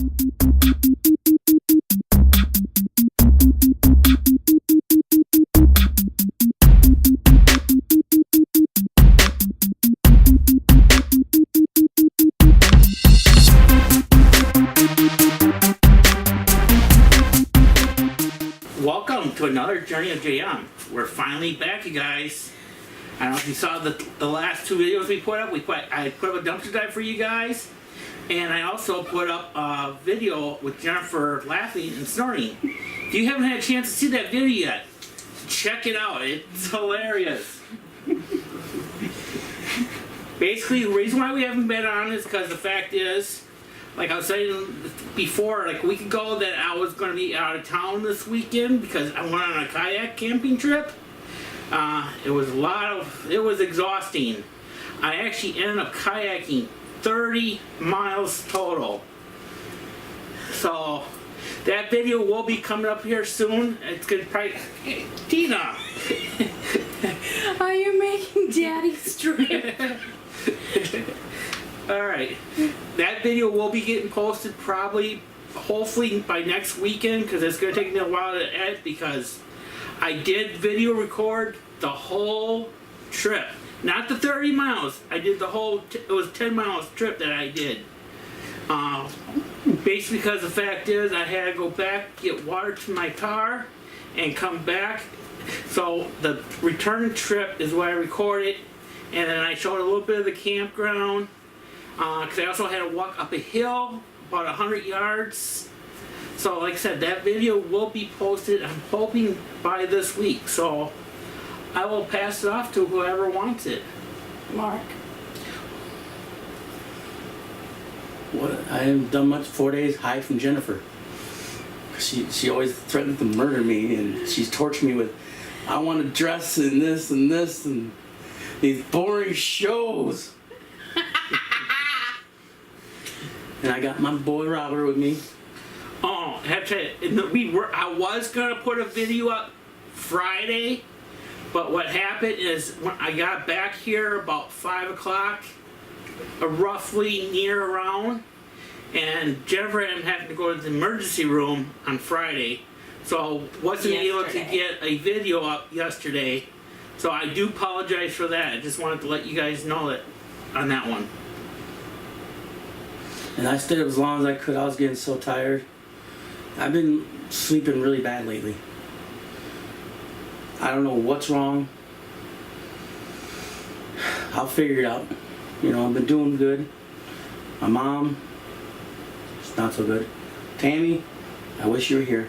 Welcome to another Journey of JM. We're finally back, you guys. I don't know if you saw the last two videos we put up. I put up a dumpster dive for you guys, and I also put up a video with Jennifer laughing and snorting. If you haven't had a chance to see that video yet, check it out. It's hilarious. Basically, the reason why we haven't been on is because the fact is, like I was saying before, like a week ago, that I was going to be out of town this weekend because I went on a kayak camping trip. It was exhausting. I actually ended up kayaking 30 miles total. So that video will be coming up here soon. It's going to probably... Hey, Tina! Are you making Daddy strip? Alright, that video will be getting posted probably, hopefully by next weekend, because it's going to take me a while to edit, because I did video record the whole trip. Not the 30 miles, I did the whole, it was 10 miles trip that I did. Basically because the fact is I had to go back, get water to my car, and come back. So the return trip is what I recorded, and then I showed a little bit of the campground. Because I also had to walk up a hill about 100 yards. So like I said, that video will be posted, I'm hoping, by this week. So I will pass it off to whoever wants it. Mark. What? I haven't done much. 4 days hide from Jennifer. She always threatened to murder me, and she's tortured me with, I want to dress in this and this and these boring shows. And I got my boy Robert with me. Oh, I have to. I was gonna put a video up Friday, but what happened is when I got back here about 5 o'clock, roughly near around, and Jennifer and I had to go to the emergency room on Friday, so wasn't able to get a video up yesterday. So I do apologize for that. I just wanted to let you guys know that on that one. And I stayed up as long as I could. I was getting so tired. I've been sleeping really bad lately. I don't know what's wrong. I'll figure it out. You know, I've been doing good. My mom, it's not so good. Tammy, I wish you were here.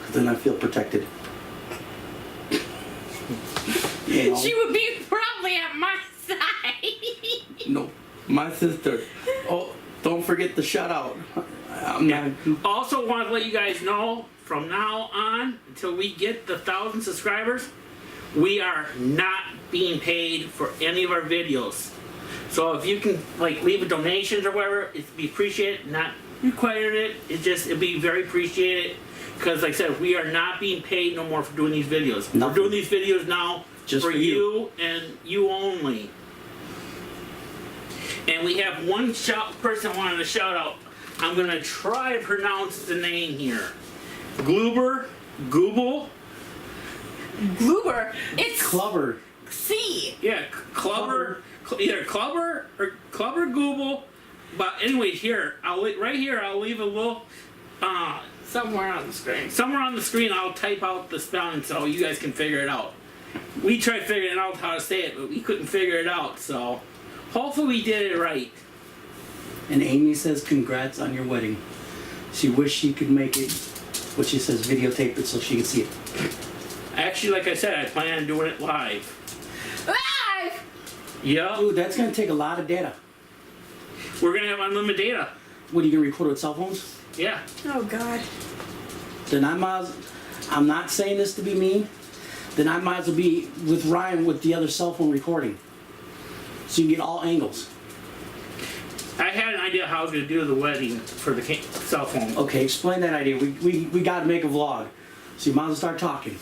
Because then I feel protected. You know? She would be probably at my side. No, my sister. Oh, don't forget the shout out. Also want to let you guys know, from now on until we get the 1,000 subscribers, we are not being paid for any of our videos. So if you can like leave a donation or whatever, it'd be appreciated. Not required it. It'd be very appreciated, because like I said, we are not being paid no more for doing these videos. Nothing. We're doing these videos now just for you and you only. And we have one person wanted to shout out. I'm going to try to pronounce the name here. Goober. It's Clubber. C. Yeah, Clubber. Either Clubber or Clubber Google. But anyways, here, I'll leave a little, Somewhere on the screen. somewhere on the screen I'll type out the spelling so you guys can figure it out. We tried figuring out how to say it, but we couldn't figure it out, so hopefully we did it right. And Amy says congrats on your wedding. She wished she could make it, but she says videotape it so she can see it. Actually, like I said, I plan on doing it live. Live! Yeah. Dude, that's going to take a lot of data. We're going to have unlimited data. What, are you going to record with cell phones? Yeah. Oh God. Then I'm not saying this to be mean, then I might as well be with Ryan with the other cell phone recording. So you can get all angles. I had an idea how I was going to do the wedding for the cell phone. Okay, explain that idea. We got to make a vlog. So you might as well start talking.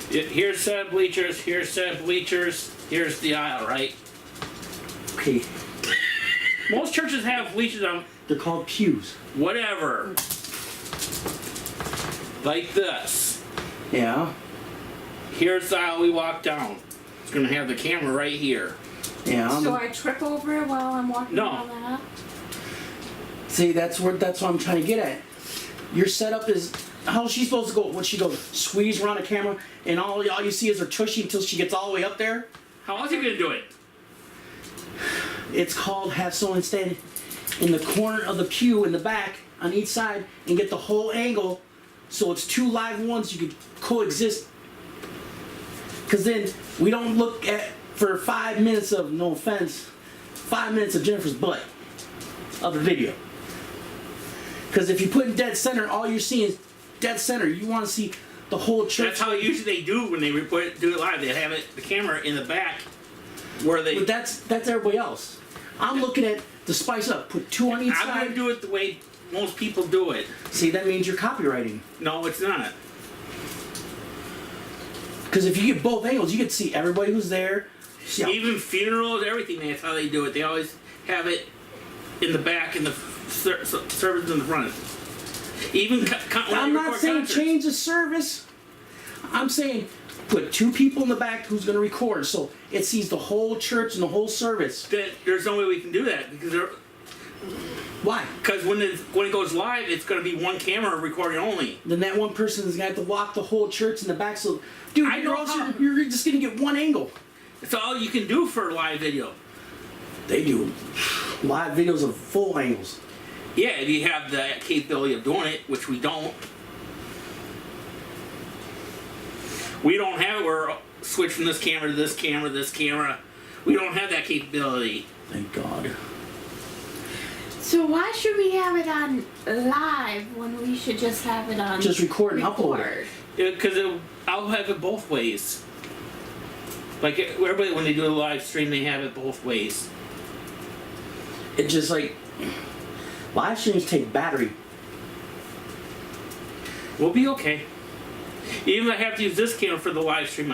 Here's set bleachers, here's set bleachers, here's the aisle, right? Okay. Most churches have bleachers on They're called pews. Whatever. Like this. Yeah. Here's the aisle we walk down. It's gonna have the camera right here. Yeah. Do I trip over it while I'm walking No. down that? See, that's what I'm trying to get at. Your setup is how's she supposed to go? What she goes squeeze around the camera and all you see is her tushy until she gets all the way up there? How else are you gonna do it? It's called have someone stand in the corner of the pew in the back on each side and get the whole angle so it's two live ones you could coexist. Because then we don't look at for 5 minutes of, no offense, 5 minutes of Jennifer's butt of the video. Because if you put in dead center, all you're seeing is dead center. You want to see the whole church. That's how usually they do when they do it live. They have the camera in the back where they. But that's everybody else. I'm looking at the spice up. Put two on each I'm side. gonna do it the way most people do it. See, that means you're copywriting. No, it's not. Because if you get both angles, you get to see everybody who's there. See how- Even funerals, everything, that's how they do it. They always have it in the back and the service in the front. Even when I'm they not record saying concerts. change the service. I'm saying put two people in the back who's going to record so it sees the whole church and the whole service. There's no way we can do that because Why? when it goes live, it's going to be one camera recording only. Then that one person is going to have to walk the whole church in the back. So, dude, I know how. you're just going to get one angle. It's all you can do for live video. They do live videos of full angles. Yeah, if you have the capability of doing it, which we don't. We don't have it. We're switch from this camera to this camera, this camera. We don't have that capability. Thank God. So why should we have it on live when we should just have it on Just record and upload it. Because I'll have it both ways. Like everybody, when they do a live stream, they have it both ways. It's just like live streams take battery. We'll be okay. Even if I have to use this camera for the live stream,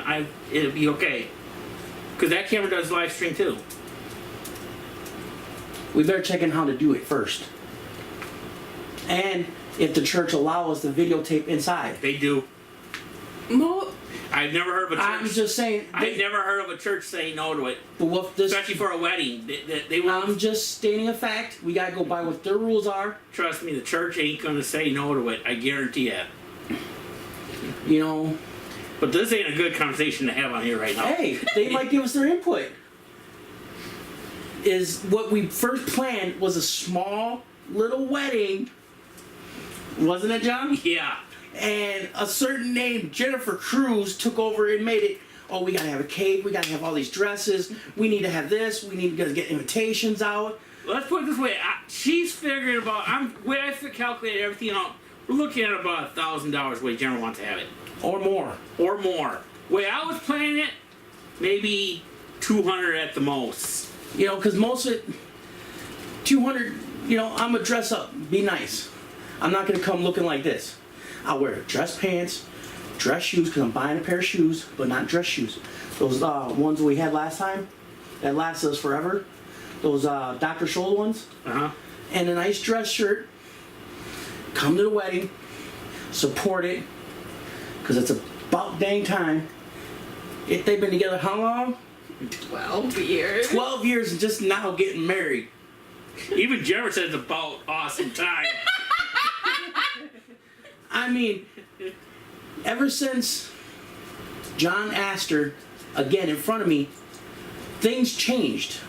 it'll be okay. Because that camera does live stream too. We better check in how to do it first. And if the church allow us to videotape inside. They do. I've never heard of a church. I'm just saying. I've never heard of a church saying no to it, But what this? especially for a wedding. They won't. I'm just stating a fact. We gotta go by what their rules are. Trust me, the church ain't gonna say no to it. I guarantee it. You know. But this ain't a good conversation to have on here right now. Hey, they might give us their input. Is what we first planned was a small little wedding, wasn't it, John? Yeah. And a certain name, Jennifer Cruz, took over and made it. Oh, we gotta have a cake. We gotta have all these dresses. We need to have this. We need to get invitations out. Let's put it this way. She's figuring about. Way I calculated everything out. We're looking at about $1,000 way Jennifer wants to have it, Or more. or more. Way I was planning it, maybe 200 at the most. You know, because most of it, 200, you know, I'm gonna dress up, be nice. I'm not gonna come looking like this. I'll wear dress pants, dress shoes, because I'm buying a pair of shoes, but not dress shoes. Those ones we had last time, that lasted us forever. Those Dr. Scholl ones. And a nice dress shirt. Come to the wedding, support it, because it's about dang time. If they've been together how long? 12 years. 12 years and just now getting married. Even Jennifer says it's about awesome time. I mean, ever since John asked her again in front of me, things changed.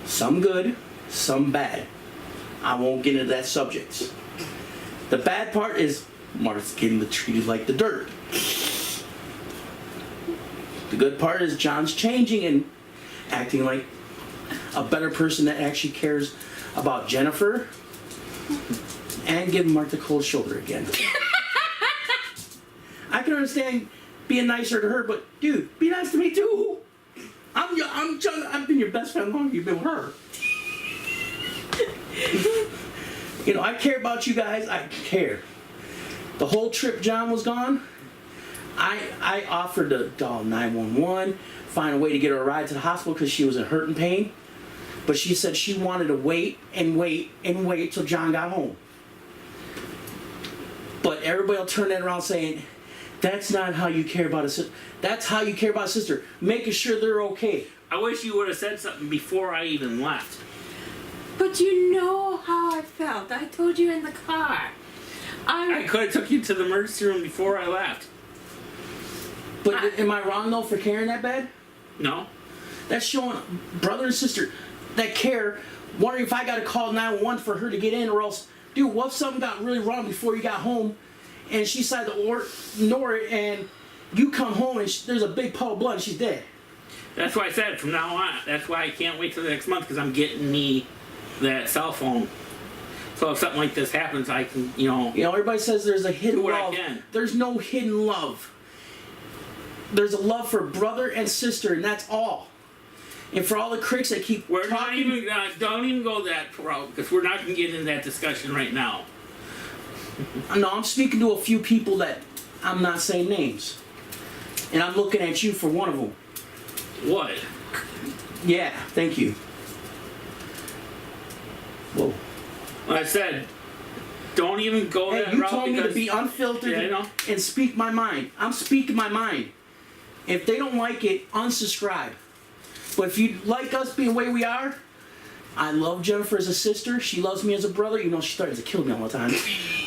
Some good, some bad. I won't get into that subject. The bad part is Martha's getting treated like the dirt. The good part is John's changing and acting like a better person that actually cares about Jennifer and giving Martha the cold shoulder again. I can understand being nicer to her, but dude, be nice to me too. I've been your best friend longer you've been with her. You know, I care about you guys. I care. The whole trip John was gone, I offered to dial 911, find a way to get her a ride to the hospital because she was in hurt and pain. But she said she wanted to wait and wait and wait till John got home. But everybody will turn that around saying, that's not how you care about a sister. That's how you care about a sister. Making sure they're okay. I wish you would have said something before I even left. But you know how I felt. I told you in the car. I could have took you to the emergency room before I left. But am I wrong though for caring that bad? No. That's showing brother and sister that care, wondering if I got to call 911 for her to get in, or else, dude, what if something got really wrong before you got home and she decided to ignore it and you come home and there's a big puddle of blood and she's dead? That's why I said from now on, that's why I can't wait till the next month, because I'm getting me that cell phone. So if something like this happens, I can, You know, everybody says there's a hidden do what love. I can. There's no hidden love. There's a love for brother and sister, and that's all. And for all the critics that keep We're not talking, even, don't even go that route, because we're not going to get into that discussion right now. no, I'm speaking to a few people that I'm not saying names. And I'm looking at you for one of them. What? Yeah, thank you. Whoa. Like I said, don't even go Hey, that you route. told me to because- be unfiltered Yeah, I know. and speak my mind. I'm speaking my mind. If they don't like it, unsubscribe. But if you like us being the way we are, I love Jennifer as a sister. She loves me as a brother, even though she started to kill me all the time.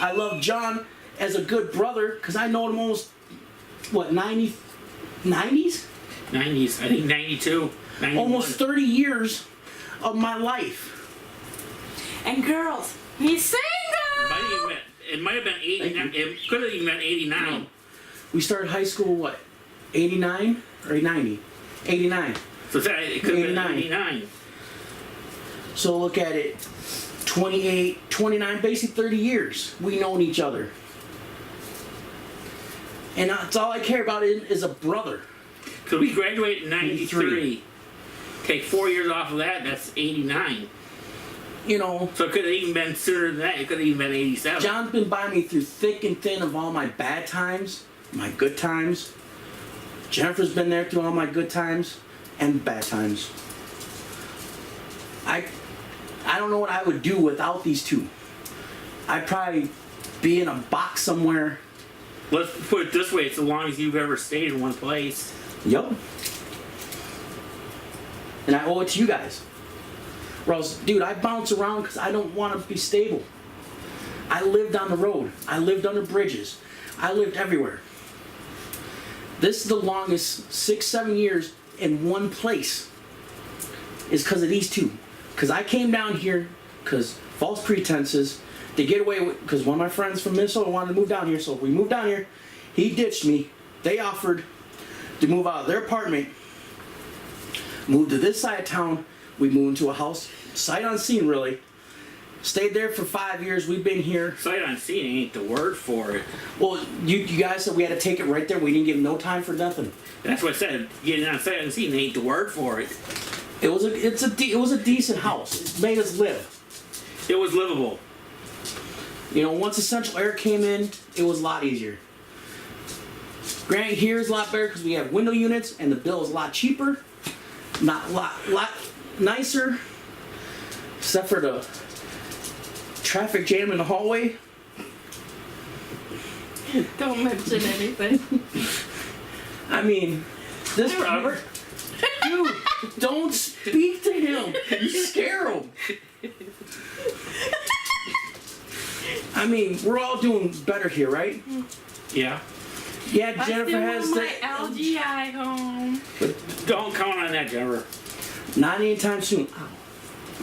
I love John as a good brother, because I know him almost, 90s? 90s, I think 92, 91. Almost 30 years of my life. And girls, he's single! It might have been 89. It could have even been 89. We started high school, 89 or 90? 89. So it could have been 89. 89. So look at it, 28, 29, basically 30 years we've known each other. And that's all I care about is a brother. Because we graduated in 93. 93. Take 4 years off of that, that's 89. You know, So it could have even been sooner than that. It could have even been 87. John's been by me through thick and thin of all my bad times, my good times. Jennifer's been there through all my good times and bad times. I don't know what I would do without these two. I'd probably be in a box somewhere. Let's put it this way, it's the longest you've ever stayed in one place. Yup. And I owe it to you guys. Or else, dude, I bounce around because I don't want to be stable. I lived on the road. I lived under bridges. I lived everywhere. This is the longest 6-7 years in one place. Is because of these two. Because I came down here because false pretenses to get away with, because one of my friends from Minnesota wanted to move down here, so we moved down here. He ditched me. They offered to move out of their apartment, move to this side of town. We moved into a house, sight unseen really. Stayed there for 5 years. We've been here. Sight unseen ain't the word for it. Well, you guys said we had to take it right there. We didn't give no time for nothing. That's what I said. Getting on sight unseen ain't the word for it. It was a decent house. It made us live. It was livable. You know, once the central air came in, it was a lot easier. Granted, here is a lot better because we have window units and the bill is a lot cheaper. Not a lot nicer. Except for the traffic jam in the hallway. Don't mention anything. I mean, this Hey, Robert. dude, don't speak to him. You scare him. I mean, we're all doing better here, right? Yeah. Yeah, I Jennifer still has want the. my LGI home. Don't count on that, Jennifer. Not anytime soon.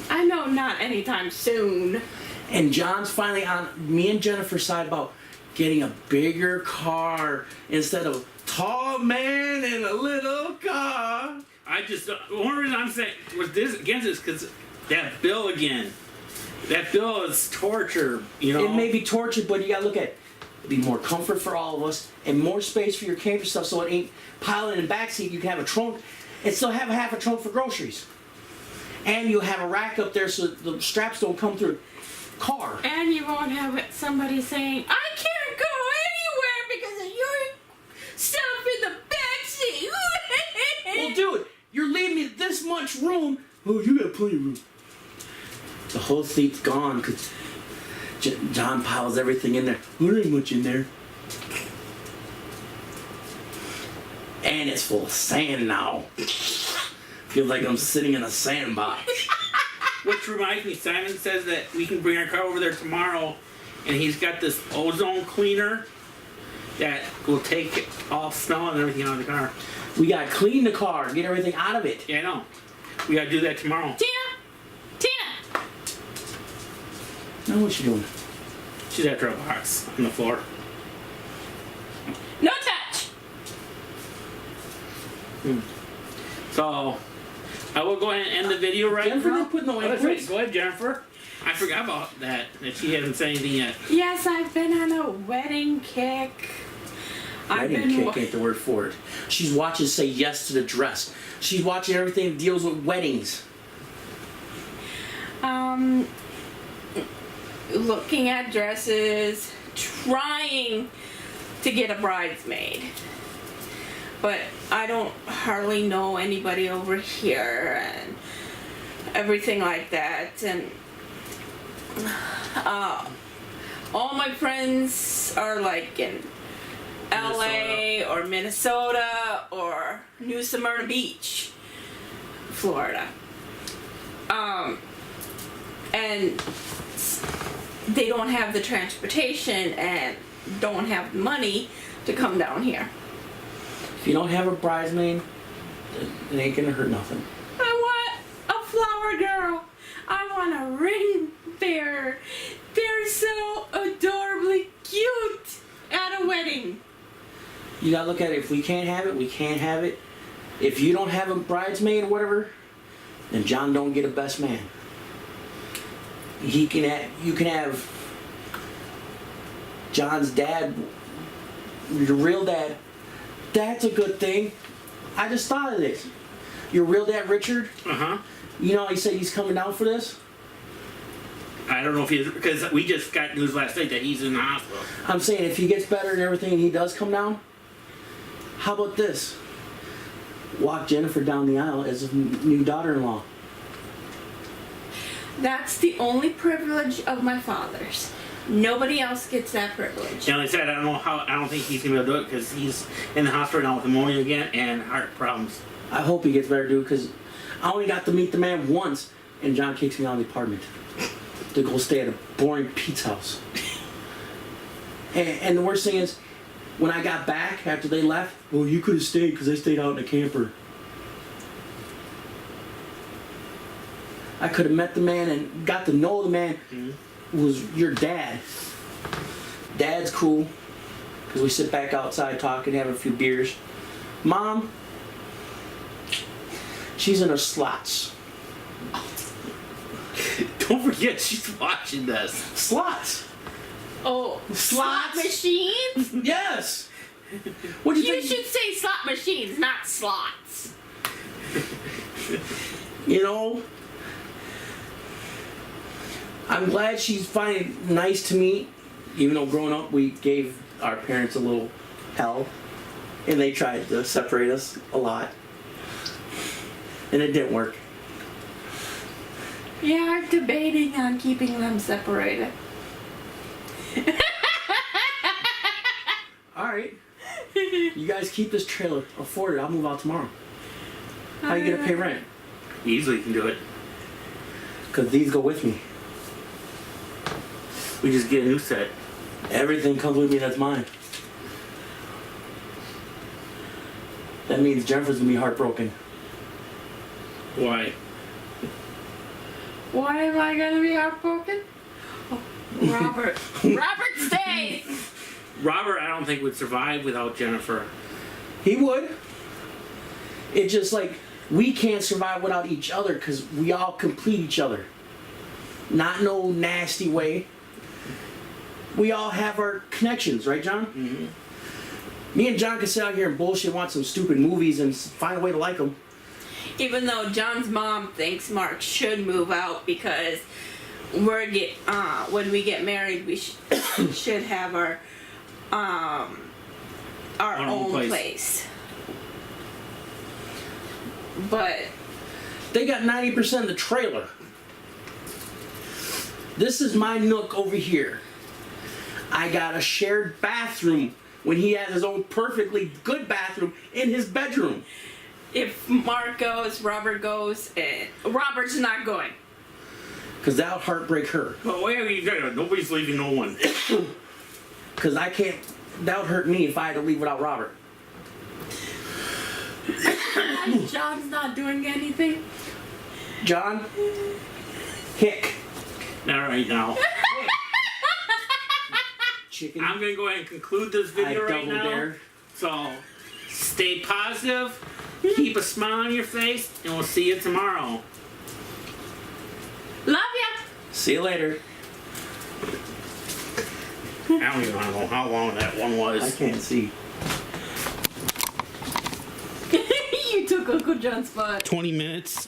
I know not anytime soon. And John's finally on me and Jennifer's side about getting a bigger car instead of tall man in a little car. I just, the only reason I'm saying was this against this because that bill again. That bill is torture, you know. It may be torture, but you gotta look at it. It'd be more comfort for all of us and more space for your camper stuff so it ain't piling in the backseat. You can have a trunk and still have half a trunk for groceries. And you have a rack up there so the straps don't come through the car. And you won't have somebody saying, I can't go anywhere because of your stuff in the backseat. Well, dude, you're leaving me this much room Oh, you got plenty of room. The whole seat's gone because John piles everything in there. There ain't much in there. And it's full of sand now. Feels like I'm sitting in a sandbox. Which reminds me, Simon says that we can bring our car over there tomorrow, and he's got this ozone cleaner that will take all snow and everything out of the car. We gotta clean the car, get everything out of it. Yeah, I know. We gotta do that tomorrow. Tina! Now what's she doing? She's after a box on the floor. No touch! So, I will go ahead and end the video right Jennifer now. didn't put no Oh, that's right. inputs. Go ahead, Jennifer. I forgot about that she hasn't said anything yet. Yes, I've been on a wedding kick. I didn't kick ain't the word for it. She's watching Say Yes to the Dress. She's watching everything that deals with weddings. Looking at dresses, trying to get a bridesmaid. But I don't hardly know anybody over here and everything like that. And all my friends are like in LA or Minnesota or New Smyrna Beach, Florida. And they don't have the transportation and don't have the money to come down here. If you don't have a bridesmaid, it ain't gonna hurt nothing. I want a flower girl. I want a ring bearer. They're so adorably cute at a wedding. You gotta look at it. If we can't have it, we can't have it. If you don't have a bridesmaid or whatever, then John don't get a best man. You can have John's dad, your real dad. That's a good thing. I just thought of this. Your real dad, Richard. You know, he said he's coming down for this. I don't know if he's, because we just got news last night that he's in the hospital. I'm saying if he gets better and everything and he does come down, how about this? Walk Jennifer down the aisle as a new daughter-in-law. That's the only privilege of my father's. Nobody else gets that privilege. And like I said, I don't think he's gonna be able to do it because he's in the hospital now with pneumonia again and heart problems. I hope he gets better, dude, because I only got to meet the man once, and John kicks me out of the apartment to go stay at a boring pizza house. And the worst thing is, when I got back after they left, well, you could have stayed because they stayed out in a camper. I could have met the man and got to know the man who was your dad. Dad's cool because we sit back outside talking, have a few beers. Mom, she's in her slots. Don't forget she's watching this. Slots? Oh, slot Slots? machines? Yes! What do you You think? should say slot machines, not slots. You know, I'm glad she's finding it nice to me, even though growing up we gave our parents a little hell, and they tried to separate us a lot, and it didn't work. Yeah, I'm debating on keeping them separated. Alright, you guys keep this trailer, afford it, I'll move out tomorrow. How you gonna pay rent? Easily can do it. Because these go with me. We just get a new set. Everything comes with me that's mine. That means Jennifer's gonna be heartbroken. Why? Why am I gonna be heartbroken? Oh, Robert. Robert stays! Robert, I don't think would survive without Jennifer. He would. It's just like we can't survive without each other because we all complete each other. Not no nasty way. We all have our connections, right, John? Mm-hmm. Me and John can sit out here and bullshit, watch some stupid movies, and find a way to like them. Even though John's mom thinks Mark should move out because when we get married, we should have our own place. But They got 90% of the trailer. This is my nook over here. I got a shared bathroom when he has his own perfectly good bathroom in his bedroom. If Mark goes, Robert goes, and Robert's not going. Because that would heartbreak her. But where are you going? Nobody's leaving no one. Because I can't, that would hurt me if I had to leave without Robert. John's not doing anything. John? Hick. Not right now. Chicken. I'm going to go ahead and conclude this video right double now. dare. So, stay positive, keep a smile on your face, and we'll see you tomorrow. Love ya. See you later. I don't even know how long that one I was. can't see. You took Uncle John's spot. 20 minutes.